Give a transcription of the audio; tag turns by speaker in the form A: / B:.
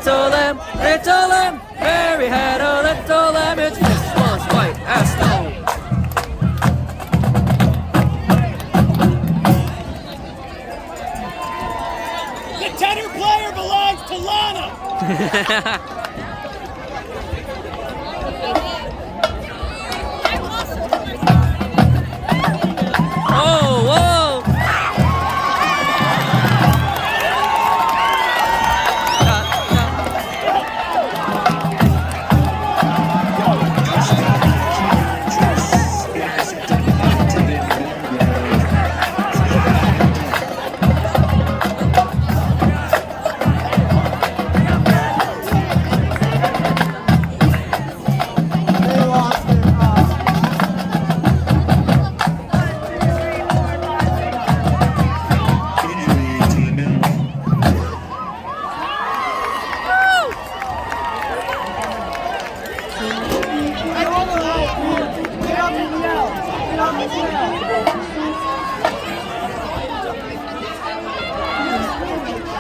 A: little lamb, Mary had a little lamb. Its flesh was white as snow.
B: The tenor player belongs to Lana.
A: Oh, whoa!
C: Get up and yell.